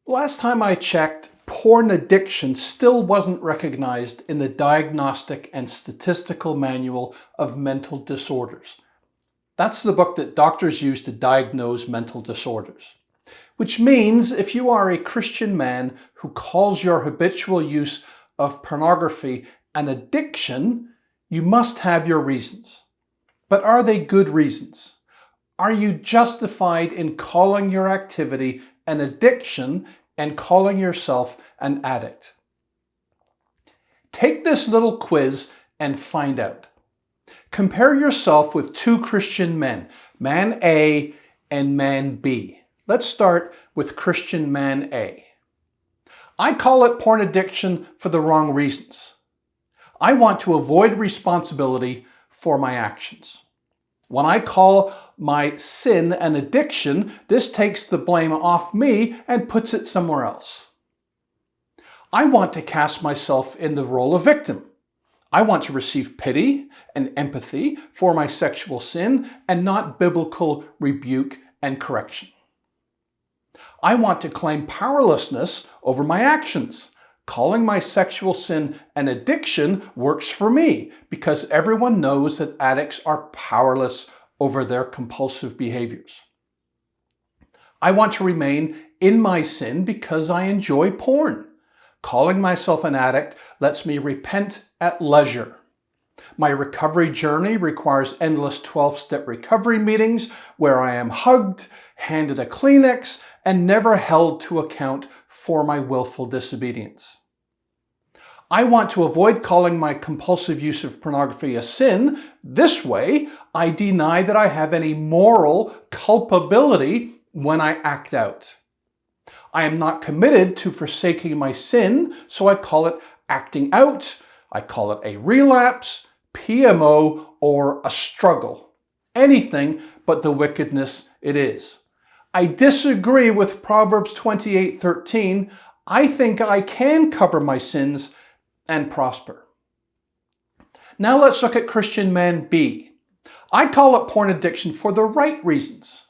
Last time I checked, porn addiction still wasn't recognized in the Diagnostic and Statistical Manual of Mental Disorders. That's the book that doctors use to diagnose mental disorders. Which means if you are a Christian man who calls your habitual use of pornography an addiction, you must have your reasons. But are they good reasons? Are you justified in calling your activity an addiction and calling yourself an addict? Take this little quiz and find out. Compare yourself with two Christian men, man A and man B. Let's start with Christian man A. I call it porn addiction for the wrong reasons. I want to avoid responsibility for my actions. When I call my sin an addiction, this takes the blame off me and puts it somewhere else. I want to cast myself in the role of victim. I want to receive pity and empathy for my sexual sin and not biblical rebuke and correction. I want to claim powerlessness over my actions. Calling my sexual sin an addiction works for me because everyone knows that addicts are powerless over their compulsive behaviors. I want to remain in my sin because I enjoy porn. Calling myself an addict lets me repent at leisure. My recovery journey requires endless 12-step recovery meetings where I am hugged, handed a Kleenex, and never held to account for my willful disobedience. I want to avoid calling my compulsive use of pornography a sin. This way, I deny that I have any moral culpability when I act out. I am not committed to forsaking my sin, so I call it acting out. I call it a relapse, PMO, or a struggle. Anything but the wickedness it is. I disagree with Proverbs 28:13. I think I can cover my sins and prosper. Now let's look at Christian man B. I call it porn addiction for the right reasons.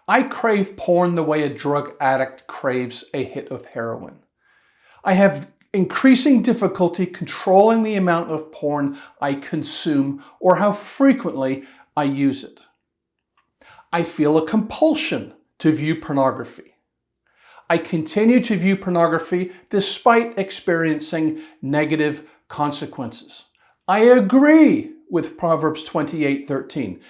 I crave porn the way a drug addict craves a hit of heroin. I have increasing difficulty controlling the amount of porn I consume or how frequently I use it. I feel a compulsion to view pornography. I continue to view pornography despite experiencing negative consequences. I agree with Proverbs 28:13.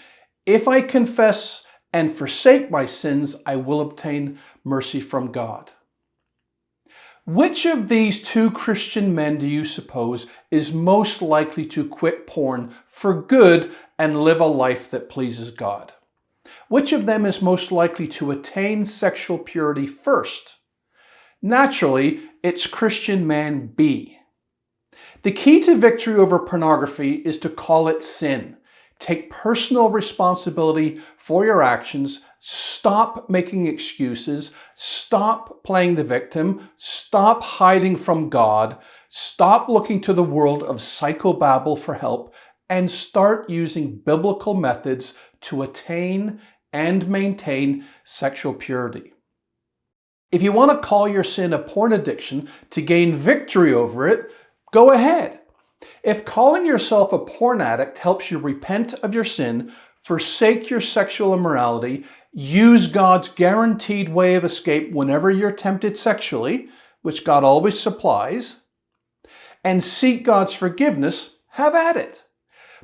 If I confess and forsake my sins, I will obtain mercy from God. Which of these two Christian men do you suppose is most likely to quit porn for good and live a life that pleases God? Which of them is most likely to attain sexual purity first? Naturally, it's Christian man B. The key to victory over pornography is to call it sin. Take personal responsibility for your actions. Stop making excuses. Stop playing the victim. Stop hiding from God. Stop looking to the world of psychobabble for help and start using biblical methods to attain and maintain sexual purity. If you want to call your sin a porn addiction to gain victory over it, go ahead. If calling yourself a porn addict helps you repent of your sin, forsake your sexual immorality, use God's guaranteed way of escape whenever you're tempted sexually, which God always supplies, and seek God's forgiveness, have at it.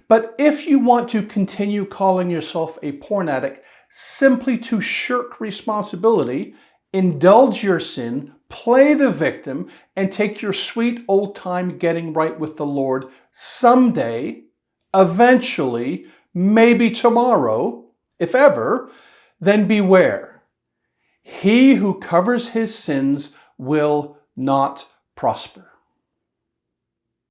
But if you want to continue calling yourself a porn addict simply to shirk responsibility, indulge your sin, play the victim, and take your sweet old time getting right with the Lord someday, eventually, maybe tomorrow, if ever, then beware. He who covers his sins will not prosper.